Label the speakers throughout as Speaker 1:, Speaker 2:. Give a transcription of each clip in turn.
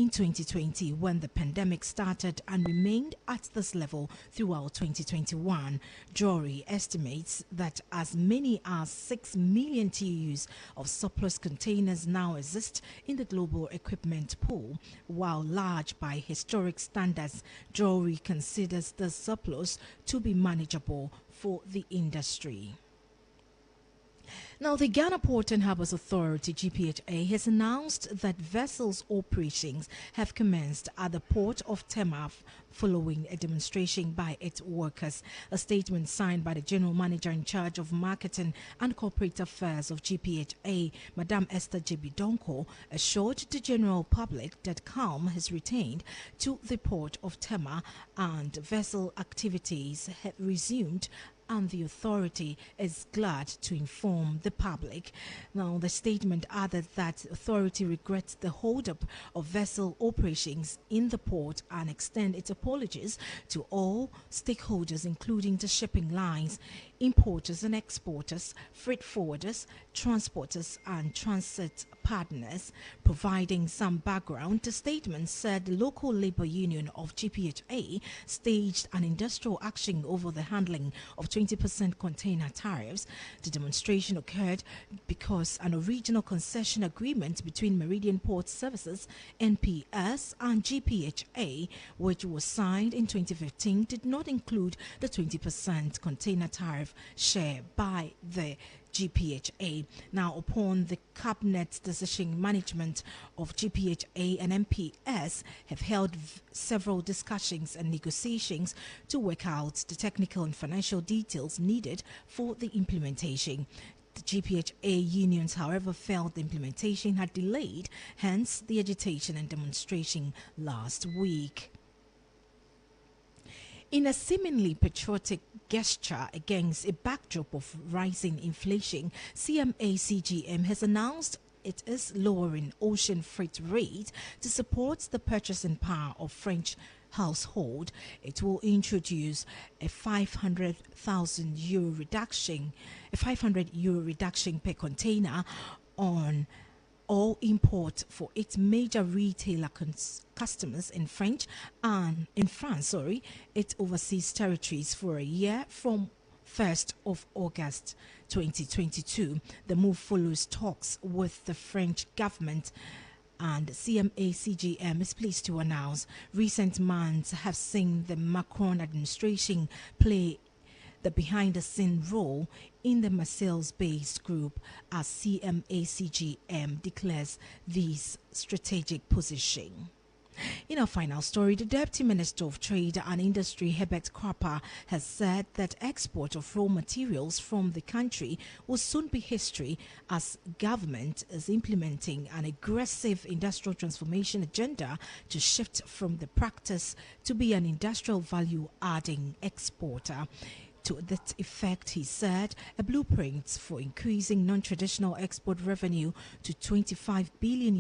Speaker 1: in 2020 when the pandemic started and remained at this level throughout 2021. Jory estimates that as many as 6 million TEUs of surplus containers now exist in the global equipment pool. While large by historic standards, Jory considers the surplus to be manageable for the industry. Now, the Ghana Port and Harbours Authority, GPHA, has announced that vessels operations have commenced at the port of Tema following a demonstration by its workers. A statement signed by the General Manager in charge of Marketing and Corporate Affairs of GPHA, Madame Esther Jebidonko, assured the general public that calm has retained to the port of Tema and vessel activities have resumed, and the authority is glad to inform the public. Now, the statement added that the authority regrets the hold-up of vessel operations in the port and extend its apologies to all stakeholders, including the shipping lines, importers and exporters, freight forwarders, transporters, and transit partners. Providing some background, the statement said the local labor union of GPHA staged an industrial action over the handling of 20% container tariffs. The demonstration occurred because an original concession agreement between Meridian Port Services, NPS, and GPHA, which was signed in 2015, did not include the 20% container tariff share by the GPHA. Now, upon the Cabinet's decision, management of GPHA and MPS have held several discussions and negotiations to work out the technical and financial details needed for the implementation. The GPHA unions, however, felt the implementation had delayed, hence the agitation and demonstration last week. In a seemingly patriotic gesture against a backdrop of rising inflation, CMA-CGM has announced it is lowering ocean freight rates to support the purchasing power of French household. It will introduce a €500,000 reduction, a €500 reduction per container on all import for its major retailer customers in France, its overseas territories for a year from 1st of August 2022. The move follows talks with the French government, and CMA-CGM is pleased to announce recent months have seen the Macron administration play the behind-the-scene role in the Marseille-based group as CMA-CGM declares this strategic position. In our final story, the Deputy Minister of Trade and Industry, Herbert Krapper, has said that export of raw materials from the country will soon be history as government is implementing an aggressive industrial transformation agenda to shift from the practice to be an industrial value-adding exporter. To that effect, he said, a blueprint for increasing non-traditional export revenue to $25 billion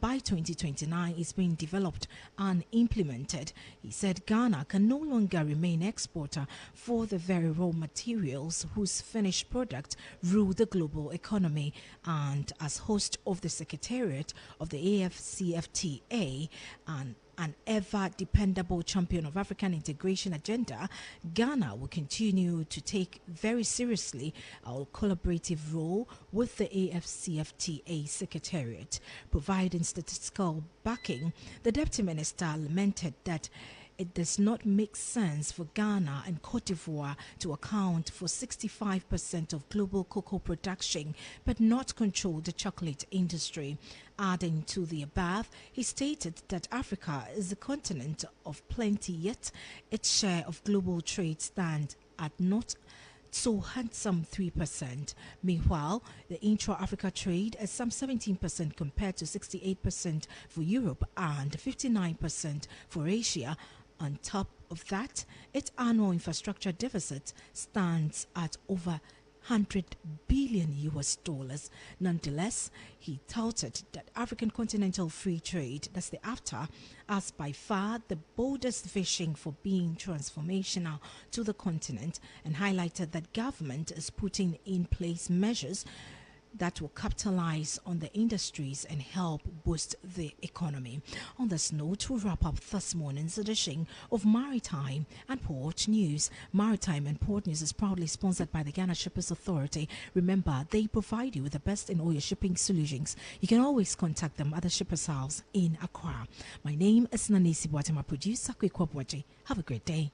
Speaker 1: by 2029 is being developed and implemented. He said Ghana can no longer remain exporter for the very raw materials whose finished product rule the global economy. And as host of the Secretariat of the AFCFTA and an ever-dependable champion of African integration agenda, Ghana will continue to take very seriously our collaborative role with the AFCFTA Secretariat. Providing statistical backing, the Deputy Minister lamented that it does not make sense for Ghana and Cote d'Ivoire to account for 65% of global cocoa production but not control the chocolate industry. Adding to the above, he stated that Africa is a continent of plenty, yet its share of global trade stands at not so handsome 3%. Meanwhile, the intra-Africa trade is some 17% compared to 68% for Europe and 59% for Asia. On top of that, its annual infrastructure deficit stands at over $100 billion. Nonetheless, he touted that African continental free trade, that's the AfTA, as by far the boldest vision for being transformational to the continent, and highlighted that government is putting in place measures that will capitalize on the industries and help boost the economy. On this note, we'll wrap up this morning's edition of Maritime and Port News. Maritime and Port News is proudly sponsored by the Ghana Shippers Authority. Remember, they provide you with the best in all your shipping solutions. You can always contact them at the Shippers House in Accra. My name is Nanisi Boateng, my producer, Kwekwa Boateng. Have a great day.